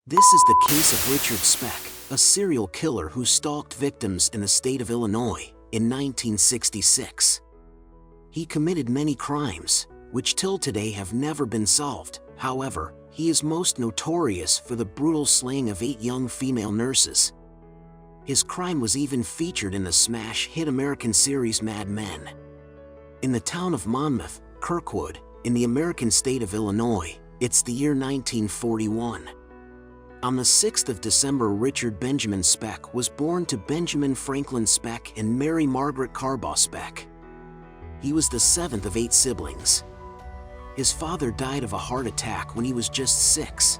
This is the case of Richard Speck, a serial killer who stalked victims in the state of Illinois in 1966. He committed many crimes, which till today have never been solved. However, he is most notorious for the brutal slaying of 8 young female nurses. His crime was even featured in the smash hit American series Mad Men. In the town of Monmouth, Kirkwood, in the American state of Illinois, it's the year 1941. On the 6th of December, Richard Benjamin Speck was born to Benjamin Franklin Speck and Mary Margaret Carbaugh Speck. He was the 7th of 8 siblings. His father died of a heart attack when he was just 6.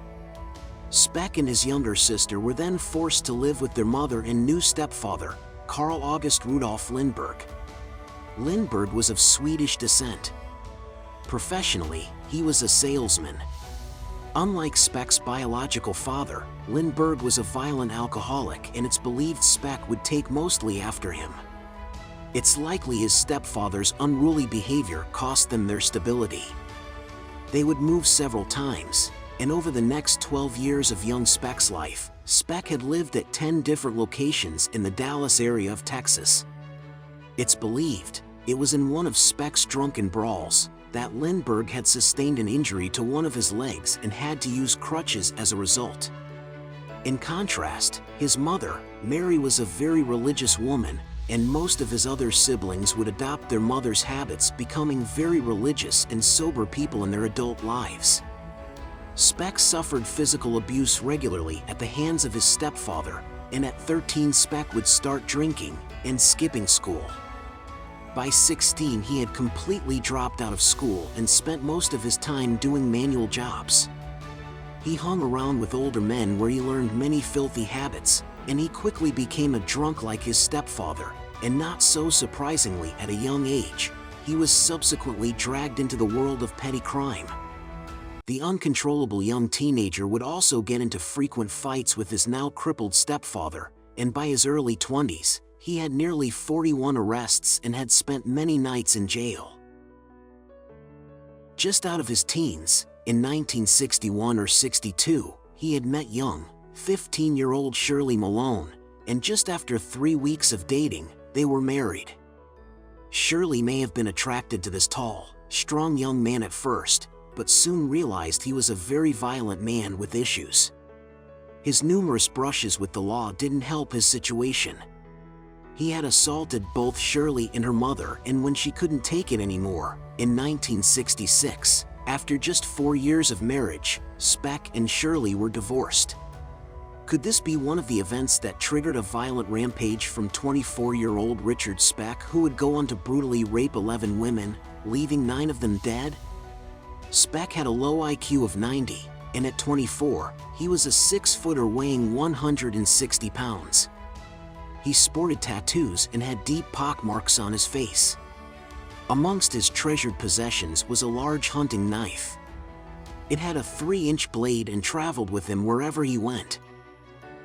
Speck and his younger sister were then forced to live with their mother and new stepfather, Carl August Rudolf Lindberg. Lindberg was of Swedish descent. Professionally, he was a salesman. Unlike Speck's biological father, Lindberg was a violent alcoholic, and it's believed Speck would take mostly after him. It's likely his stepfather's unruly behavior cost them their stability. They would move several times, and over the next 12 years of young Speck's life, Speck had lived at 10 different locations in the Dallas area of Texas. It's believed it was in one of Speck's drunken brawls that Lindberg had sustained an injury to one of his legs and had to use crutches as a result. In contrast, his mother, Mary, was a very religious woman, and most of his other siblings would adopt their mother's habits, becoming very religious and sober people in their adult lives. Speck suffered physical abuse regularly at the hands of his stepfather, and at 13 Speck would start drinking and skipping school. By 16, he had completely dropped out of school and spent most of his time doing manual jobs. He hung around with older men where he learned many filthy habits, and he quickly became a drunk like his stepfather, and not so surprisingly, at a young age, he was subsequently dragged into the world of petty crime. The uncontrollable young teenager would also get into frequent fights with his now crippled stepfather, and by his early 20s, he had nearly 41 arrests and had spent many nights in jail. Just out of his teens, in 1961 or 62, he had met young, 15-year-old Shirley Malone, and just after 3 weeks of dating, they were married. Shirley may have been attracted to this tall, strong young man at first, but soon realized he was a very violent man with issues. His numerous brushes with the law didn't help his situation. He had assaulted both Shirley and her mother, and when she couldn't take it anymore, in 1966, after just 4 years of marriage, Speck and Shirley were divorced. Could this be one of the events that triggered a violent rampage from 24-year-old Richard Speck, who would go on to brutally rape 11 women, leaving 9 of them dead? Speck had a low IQ of 90, and at 24, he was a 6-footer weighing 160 pounds. He sported tattoos and had deep pockmarks on his face. Amongst his treasured possessions was a large hunting knife. It had a 3-inch blade and traveled with him wherever he went.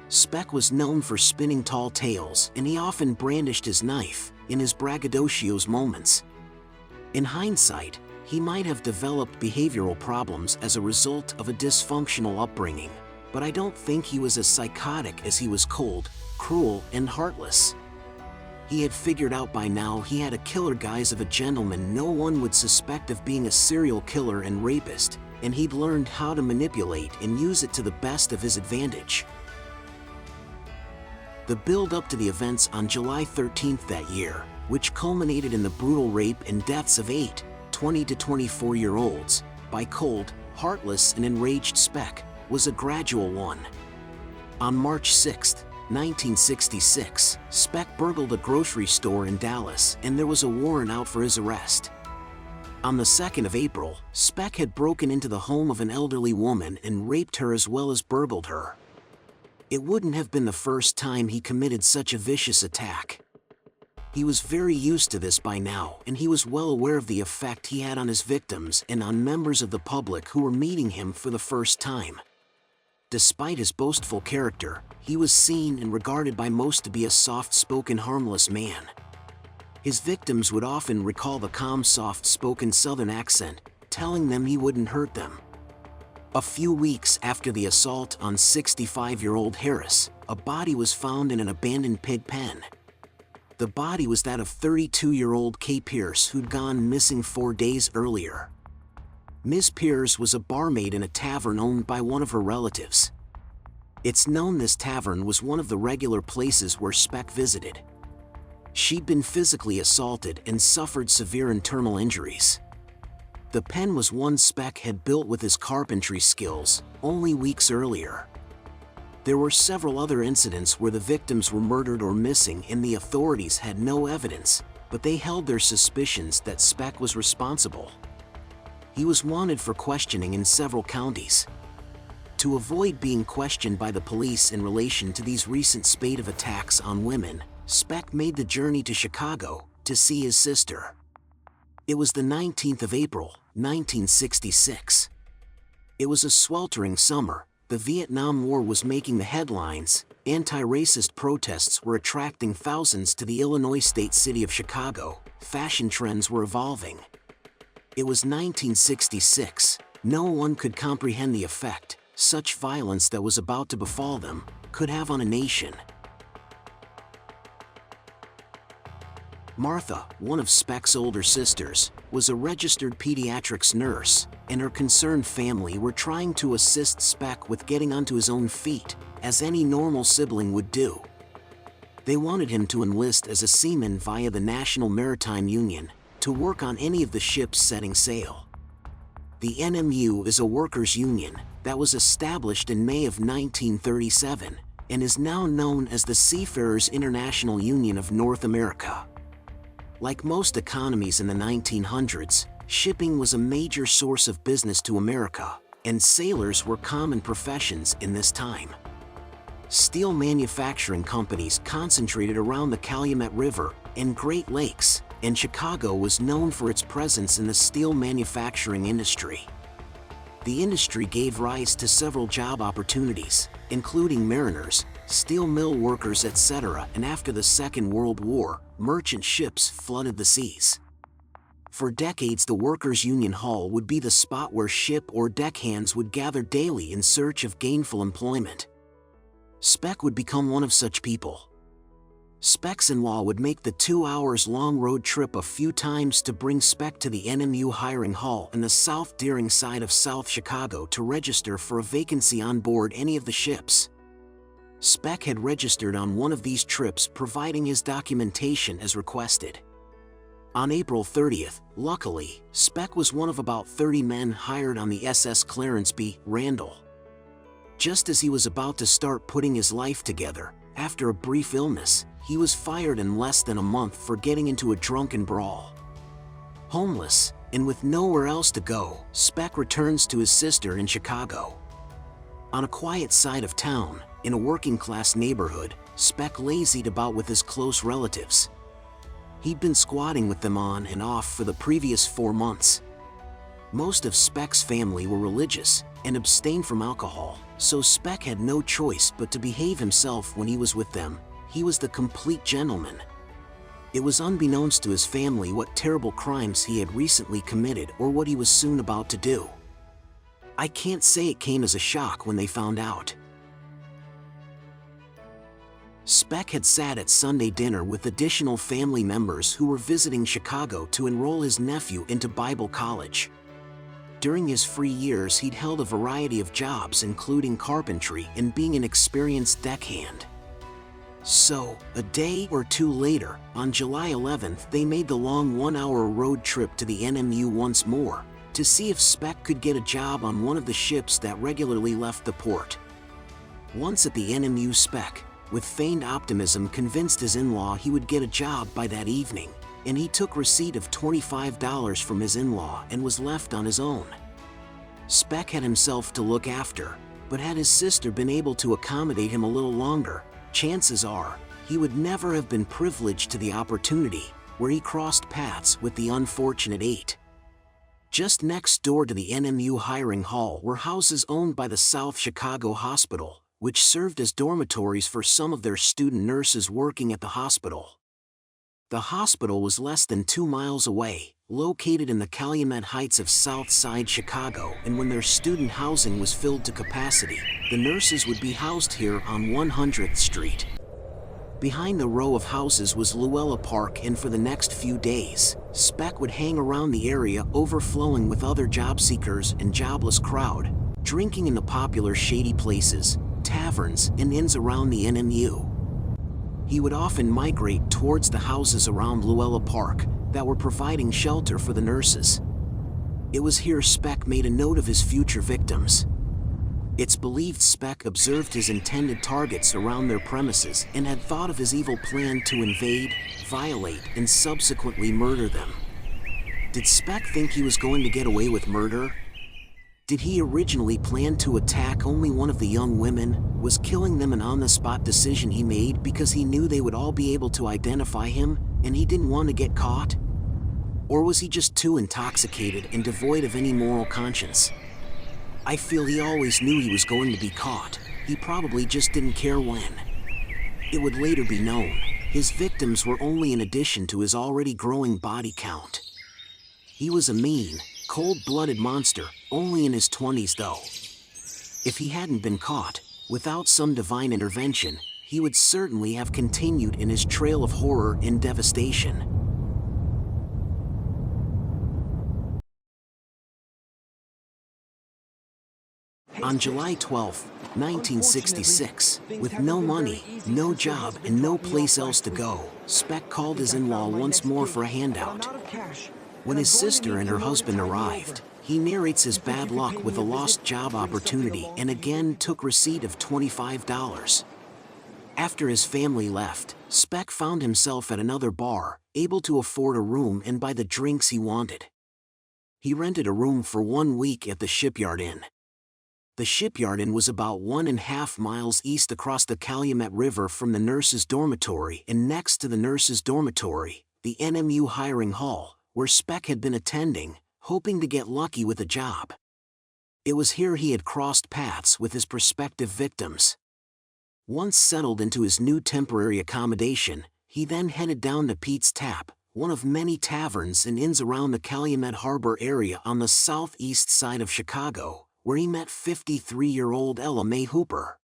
Speck was known for spinning tall tales, and he often brandished his knife in his braggadocios moments. In hindsight, he might have developed behavioral problems as a result of a dysfunctional upbringing, but I don't think he was as psychotic as he was cold, cruel, and heartless. He had figured out by now he had a killer guise of a gentleman no one would suspect of being a serial killer and rapist, and he'd learned how to manipulate and use it to the best of his advantage. The build-up to the events on July 13th that year, which culminated in the brutal rape and deaths of 8 20 to 24-year-olds by cold, heartless, and enraged Speck, was a gradual one. On March 6, 1966, Speck burgled a grocery store in Dallas, and there was a warrant out for his arrest. On the 2nd of April, Speck had broken into the home of an elderly woman and raped her as well as burgled her. It wouldn't have been the first time he committed such a vicious attack. He was very used to this by now, and he was well aware of the effect he had on his victims and on members of the public who were meeting him for the first time. Despite his boastful character, he was seen and regarded by most to be a soft-spoken, harmless man. His victims would often recall the calm, soft-spoken Southern accent, telling them he wouldn't hurt them. A few weeks after the assault on 65-year-old Harris, a body was found in an abandoned pig pen. The body was that of 32-year-old Kay Pierce, who'd gone missing 4 days earlier. Ms. Pierce was a barmaid in a tavern owned by one of her relatives. It's known this tavern was one of the regular places where Speck visited. She'd been physically assaulted and suffered severe internal injuries. The pen was one Speck had built with his carpentry skills only weeks earlier. There were several other incidents where the victims were murdered or missing and the authorities had no evidence, but they held their suspicions that Speck was responsible. He was wanted for questioning in several counties. To avoid being questioned by the police in relation to these recent spate of attacks on women, Speck made the journey to Chicago to see his sister. It was the 19th of April, 1966. It was a sweltering summer. The Vietnam War was making the headlines. Anti-racist protests were attracting thousands to the Illinois state city of Chicago. Fashion trends were evolving. It was 1966. No one could comprehend the effect such violence that was about to befall them could have on a nation. Martha, one of Speck's older sisters, was a registered pediatrics nurse, and her concerned family were trying to assist Speck with getting onto his own feet, as any normal sibling would do. They wanted him to enlist as a seaman via the National Maritime Union, to work on any of the ships setting sail. The NMU is a workers' union that was established in May of 1937, and is now known as the Seafarers International Union of North America. Like most economies in the 1900s, shipping was a major source of business to America, and sailors were common professions in this time. Steel manufacturing companies concentrated around the Calumet River and Great Lakes, and Chicago was known for its presence in the steel manufacturing industry. The industry gave rise to several job opportunities, including mariners, steel mill workers, etc., and after the Second World War, merchant ships flooded the seas. For decades, the Workers' Union Hall would be the spot where ship or deckhands would gather daily in search of gainful employment. Speck would become one of such people. Speck's in-law would make the 2-hour-long road trip a few times to bring Speck to the NMU hiring hall in the South Deering side of South Chicago to register for a vacancy on board any of the ships. Speck had registered on one of these trips, providing his documentation as requested. On April 30th, luckily, Speck was one of about 30 men hired on the SS Clarence B. Randall. Just as he was about to start putting his life together, after a brief illness, he was fired in less than a month for getting into a drunken brawl. Homeless, and with nowhere else to go, Speck returns to his sister in Chicago. On a quiet side of town, in a working-class neighborhood, Speck lazied about with his close relatives. He'd been squatting with them on and off for the previous 4 months. Most of Speck's family were religious and abstained from alcohol, so Speck had no choice but to behave himself when he was with them. He was the complete gentleman. It was unbeknownst to his family what terrible crimes he had recently committed or what he was soon about to do. I can't say it came as a shock when they found out. Speck had sat at Sunday dinner with additional family members who were visiting Chicago to enroll his nephew into Bible college. During his free years, he'd held a variety of jobs, including carpentry and being an experienced deckhand. So, a day or two later, on July 11th, they made the long 1-hour road trip to the NMU once more, to see if Speck could get a job on one of the ships that regularly left the port. Once at the NMU, Speck, with feigned optimism, convinced his in-law he would get a job by that evening, and he took receipt of $25 from his in-law and was left on his own. Speck had himself to look after, but had his sister been able to accommodate him a little longer, chances are he would never have been privileged to the opportunity where he crossed paths with the unfortunate 8. Just next door to the NMU hiring hall were houses owned by the South Chicago Hospital, which served as dormitories for some of their student nurses working at the hospital. The hospital was less than 2 miles away, located in the Calumet Heights of South Side Chicago, and when their student housing was filled to capacity, the nurses would be housed here on 100th Street. Behind the row of houses was Luella Park, and for the next few days, Speck would hang around the area overflowing with other job seekers and jobless crowd, drinking in the popular shady places, taverns, and inns around the NMU. He would often migrate towards the houses around Luella Park that were providing shelter for the nurses. It was here Speck made a note of his future victims. It's believed Speck observed his intended targets around their premises and had thought of his evil plan to invade, violate, and subsequently murder them. Did Speck think he was going to get away with murder? Did he originally plan to attack only one of the young women? Was killing them an on-the-spot decision he made because he knew they would all be able to identify him and he didn't want to get caught? Or was he just too intoxicated and devoid of any moral conscience? I feel he always knew he was going to be caught. He probably just didn't care when. It would later be known, his victims were only an addition to his already growing body count. He was a mean, cold-blooded monster, only in his 20s though. If he hadn't been caught, without some divine intervention, he would certainly have continued in his trail of horror and devastation. On July 12, 1966, with no money, no job, and no place else to go, Speck called his in-law once more for a handout. When his sister and her husband arrived, he narrates his bad luck with a lost job opportunity and again took receipt of $25. After his family left, Speck found himself at another bar, able to afford a room and buy the drinks he wanted. He rented a room for 1 week at the Shipyard Inn. The Shipyard Inn was about 1.5 miles east across the Calumet River from the nurses' dormitory and next to the nurses' dormitory, the NMU hiring hall, where Speck had been attending, hoping to get lucky with a job. It was here he had crossed paths with his prospective victims. Once settled into his new temporary accommodation, he then headed down to Pete's Tap, one of many taverns and inns around the Calumet Harbor area on the southeast side of Chicago, where he met 53-year-old Ella Mae Hooper.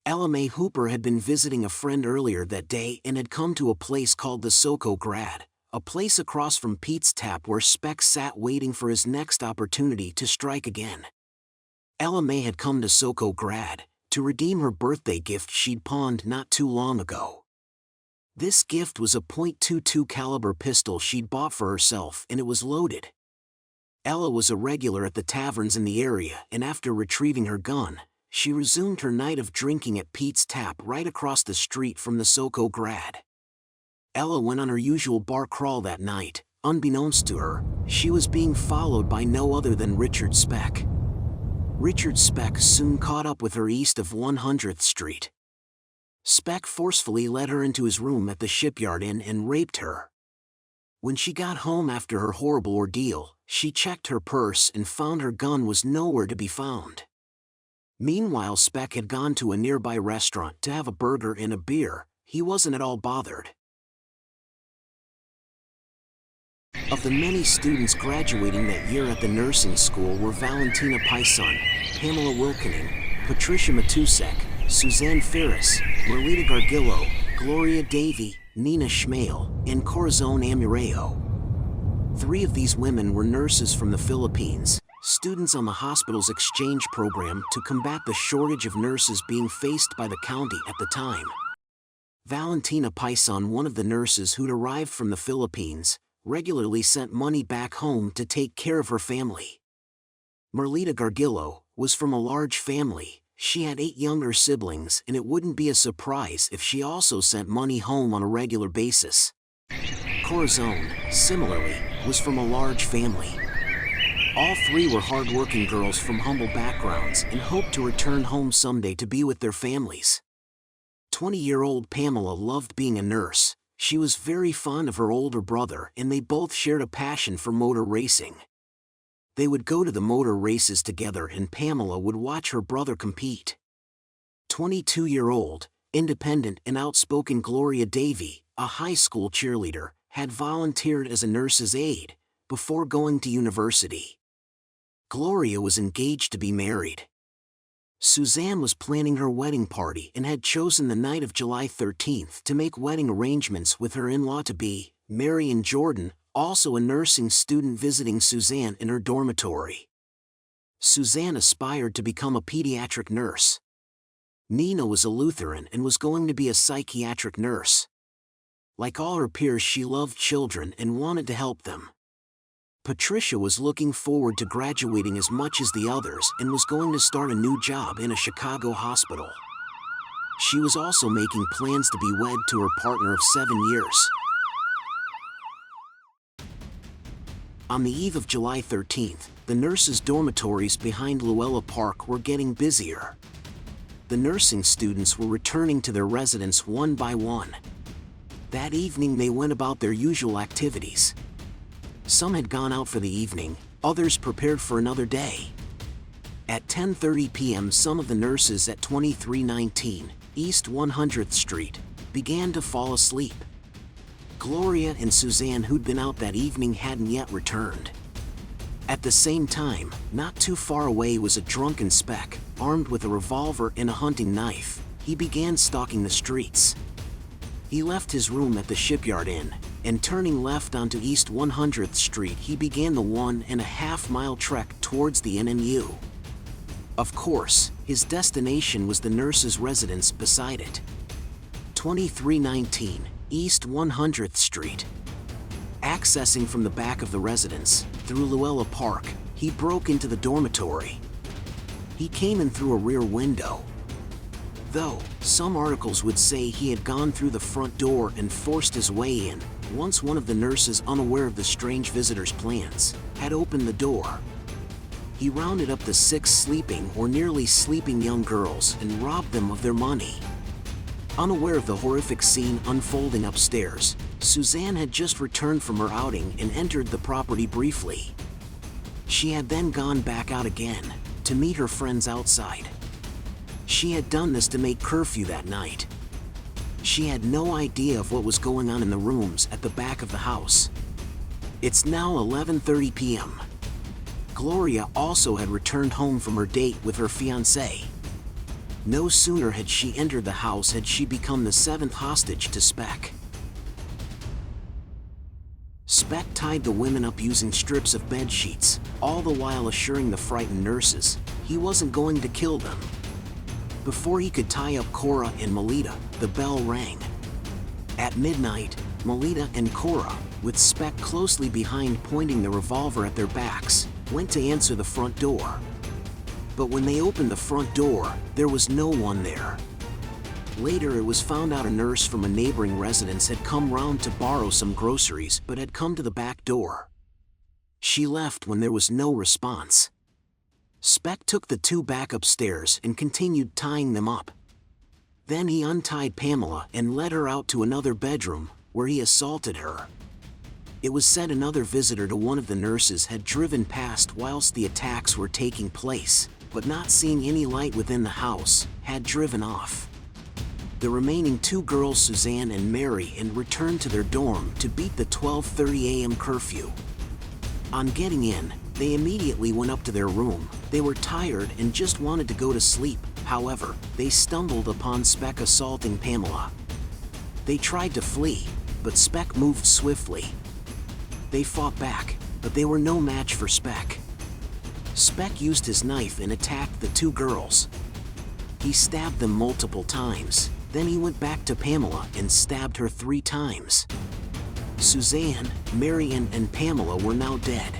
Ella Mae Hooper had been visiting a friend earlier that day and had come to a place called the Soco Grad, a place across from Pete's Tap where Speck sat waiting for his next opportunity to strike again. Ella Mae had come to Soco Grad to redeem her birthday gift she'd pawned not too long ago. This gift was a .22 caliber pistol she'd bought for herself, and it was loaded. Ella was a regular at the taverns in the area, and after retrieving her gun, she resumed her night of drinking at Pete's Tap right across the street from the Soco Grad. Ella went on her usual bar crawl that night. Unbeknownst to her, she was being followed by no other than Richard Speck. Richard Speck soon caught up with her east of 100th Street. Speck forcefully led her into his room at the Shipyard Inn and raped her. When she got home after her horrible ordeal, she checked her purse and found her gun was nowhere to be found. Meanwhile, Speck had gone to a nearby restaurant to have a burger and a beer. He wasn't at all bothered. Of the many students graduating that year at the nursing school were Valentina Pison, Pamela Wilkening, Patricia Matusek, Suzanne Ferris, Merlita Gargillo, Gloria Davy, Nina Schmale, and Corazon Amureo. 3 of these women were nurses from the Philippines, students on the hospital's exchange program to combat the shortage of nurses being faced by the county at the time. Valentina Pison, one of the nurses who'd arrived from the Philippines, regularly sent money back home to take care of her family. Merlita Gargillo was from a large family. She had 8 younger siblings, and it wouldn't be a surprise if she also sent money home on a regular basis. Corazon, similarly, was from a large family. All 3 were hard-working girls from humble backgrounds and hoped to return home someday to be with their families. 20-year-old Pamela loved being a nurse. She was very fond of her older brother, and they both shared a passion for motor racing. They would go to the motor races together, and Pamela would watch her brother compete. 22-year-old, independent and outspoken Gloria Davy, a high school cheerleader, had volunteered as a nurse's aide, before going to university. Gloria was engaged to be married. Suzanne was planning her wedding party and had chosen the night of July 13th to make wedding arrangements with her in-law-to-be, Mary and Jordan, also a nursing student visiting Suzanne in her dormitory. Suzanne aspired to become a pediatric nurse. Nina was a Lutheran and was going to be a psychiatric nurse. Like all her peers, she loved children and wanted to help them. Patricia was looking forward to graduating as much as the others and was going to start a new job in a Chicago hospital. She was also making plans to be wed to her partner of 7 years. On the eve of July 13th, the nurses' dormitories behind Luella Park were getting busier. The nursing students were returning to their residence one by one. That evening they went about their usual activities. Some had gone out for the evening, others prepared for another day. At 10:30 p.m. some of the nurses at 2319 East 100th Street began to fall asleep. Gloria and Suzanne, who'd been out that evening, hadn't yet returned. At the same time, not too far away was a drunken Speck, armed with a revolver and a hunting knife. He began stalking the streets. He left his room at the Shipyard Inn, and turning left onto East 100th Street he began the 1.5-mile trek towards the NMU. Of course, his destination was the nurse's residence beside it. 2319 East 100th Street. Accessing from the back of the residence, through Luella Park, he broke into the dormitory. He came in through a rear window. Though, some articles would say he had gone through the front door and forced his way in, once one of the nurses, unaware of the strange visitor's plans, had opened the door. He rounded up the 6 sleeping or nearly sleeping young girls and robbed them of their money. Unaware of the horrific scene unfolding upstairs, Suzanne had just returned from her outing and entered the property briefly. She had then gone back out again, to meet her friends outside. She had done this to make curfew that night. She had no idea of what was going on in the rooms at the back of the house. It's now 11:30 p.m. Gloria also had returned home from her date with her fiancé. No sooner had she entered the house had she become the 7th hostage to Speck. Speck tied the women up using strips of bed sheets, all the while assuring the frightened nurses he wasn't going to kill them. Before he could tie up Cora and Melita, the bell rang. At midnight, Melita and Cora, with Speck closely behind pointing the revolver at their backs, went to answer the front door. But when they opened the front door, there was no one there. Later it was found out a nurse from a neighboring residence had come round to borrow some groceries but had come to the back door. She left when there was no response. Speck took the 2 back upstairs and continued tying them up. Then he untied Pamela and led her out to another bedroom, where he assaulted her. It was said another visitor to one of the nurses had driven past whilst the attacks were taking place, but not seeing any light within the house, had driven off. The remaining 2 girls, Suzanne and Mary, and returned to their dorm to beat the 12:30 a.m. curfew. On getting in, they immediately went up to their room. They were tired and just wanted to go to sleep. However, they stumbled upon Speck assaulting Pamela. They tried to flee, but Speck moved swiftly. They fought back, but they were no match for Speck. Speck used his knife and attacked the 2 girls. He stabbed them multiple times. Then he went back to Pamela and stabbed her 3 times. Suzanne, Marian, and Pamela were now dead.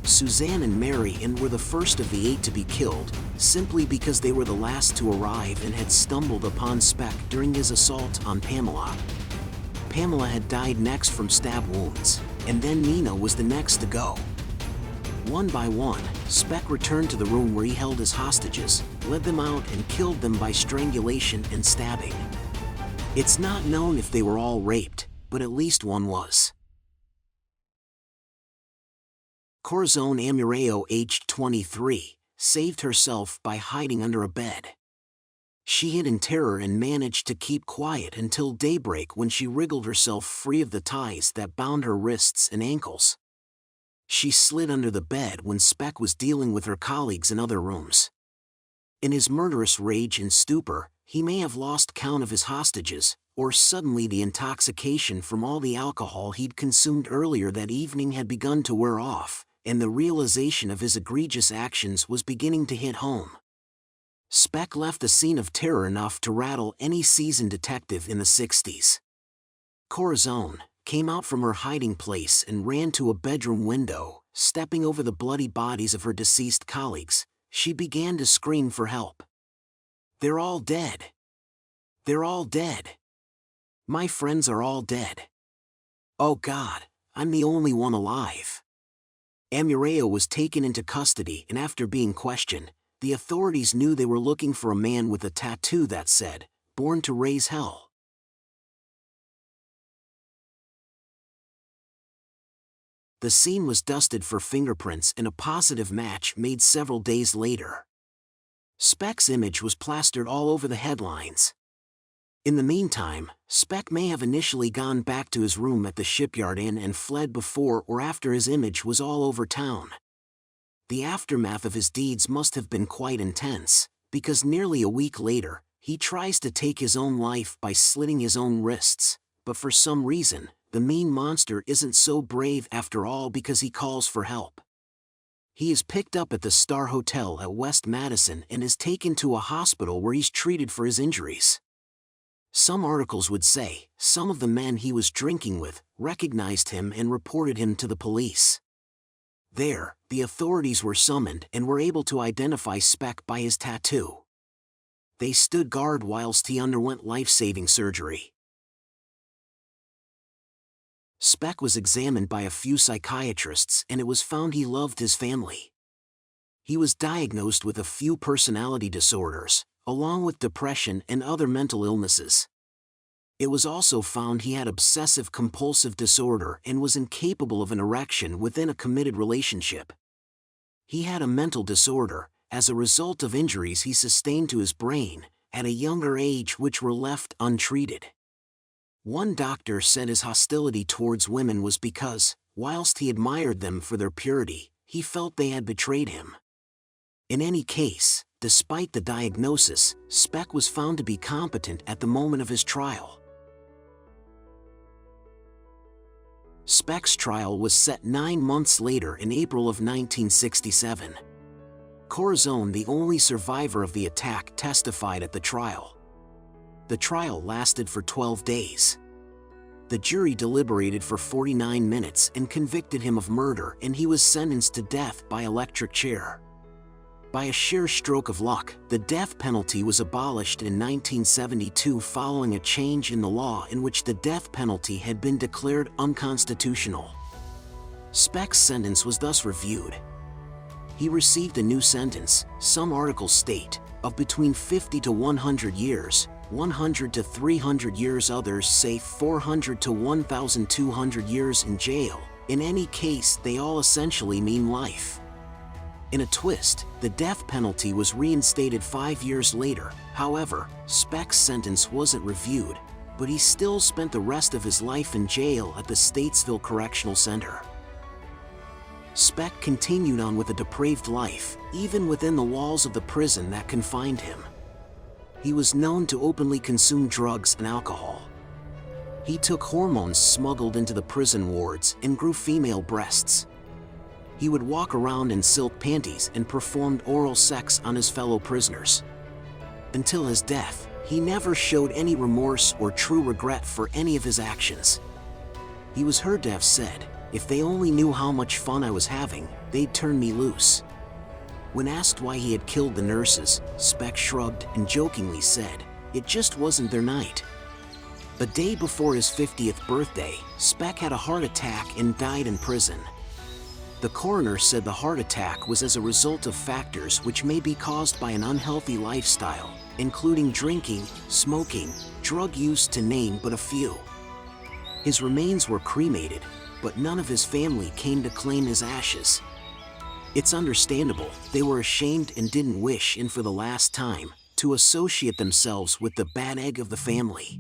Suzanne and Marian were the first of the 8 to be killed, simply because they were the last to arrive and had stumbled upon Speck during his assault on Pamela. Pamela had died next from stab wounds, and then Nina was the next to go. One by one, Speck returned to the room where he held his hostages, led them out and killed them by strangulation and stabbing. It's not known if they were all raped, but at least one was. Corazon Amureo, aged 23, saved herself by hiding under a bed. She hid in terror and managed to keep quiet until daybreak, when she wriggled herself free of the ties that bound her wrists and ankles. She slid under the bed when Speck was dealing with her colleagues in other rooms. In his murderous rage and stupor, he may have lost count of his hostages, or suddenly the intoxication from all the alcohol he'd consumed earlier that evening had begun to wear off, and the realization of his egregious actions was beginning to hit home. Speck left a scene of terror enough to rattle any seasoned detective in the 60s. Corazon came out from her hiding place and ran to a bedroom window. Stepping over the bloody bodies of her deceased colleagues, she began to scream for help. "They're all dead. They're all dead. My friends are all dead. Oh God, I'm the only one alive." Amureo was taken into custody, and after being questioned, the authorities knew they were looking for a man with a tattoo that said, "Born to raise hell." The scene was dusted for fingerprints, and a positive match made several days later. Speck's image was plastered all over the headlines. In the meantime, Speck may have initially gone back to his room at the Shipyard Inn and fled before or after his image was all over town. The aftermath of his deeds must have been quite intense, because nearly a week later, he tries to take his own life by slitting his own wrists, but for some reason, the mean monster isn't so brave after all because he calls for help. He is picked up at the Star Hotel at West Madison and is taken to a hospital where he's treated for his injuries. Some articles would say some of the men he was drinking with recognized him and reported him to the police. There, the authorities were summoned and were able to identify Speck by his tattoo. They stood guard whilst he underwent life-saving surgery. Speck was examined by a few psychiatrists, and it was found he loved his family. He was diagnosed with a few personality disorders, along with depression and other mental illnesses. It was also found he had obsessive-compulsive disorder and was incapable of an erection within a committed relationship. He had a mental disorder, as a result of injuries he sustained to his brain, at a younger age which were left untreated. One doctor said his hostility towards women was because, whilst he admired them for their purity, he felt they had betrayed him. In any case, despite the diagnosis, Speck was found to be competent at the moment of his trial. Speck's trial was set 9 months later in April of 1967. Corazon, the only survivor of the attack, testified at the trial. The trial lasted for 12 days. The jury deliberated for 49 minutes and convicted him of murder, and he was sentenced to death by electric chair. By a sheer stroke of luck, the death penalty was abolished in 1972 following a change in the law in which the death penalty had been declared unconstitutional. Speck's sentence was thus reviewed. He received a new sentence, some articles state, of between 50 to 100 years, 100 to 300 years, others say 400 to 1,200 years in jail. In any case, they all essentially mean life. In a twist, the death penalty was reinstated 5 years later. However, Speck's sentence wasn't reviewed, but he still spent the rest of his life in jail at the Statesville Correctional Center. Speck continued on with a depraved life, even within the walls of the prison that confined him. He was known to openly consume drugs and alcohol. He took hormones smuggled into the prison wards and grew female breasts. He would walk around in silk panties and performed oral sex on his fellow prisoners. Until his death, he never showed any remorse or true regret for any of his actions. He was heard to have said, "If they only knew how much fun I was having, they'd turn me loose." When asked why he had killed the nurses, Speck shrugged and jokingly said, "It just wasn't their night." A day before his 50th birthday, Speck had a heart attack and died in prison. The coroner said the heart attack was as a result of factors which may be caused by an unhealthy lifestyle, including drinking, smoking, drug use, to name but a few. His remains were cremated, but none of his family came to claim his ashes. It's understandable, they were ashamed and didn't wish, and for the last time, to associate themselves with the bad egg of the family.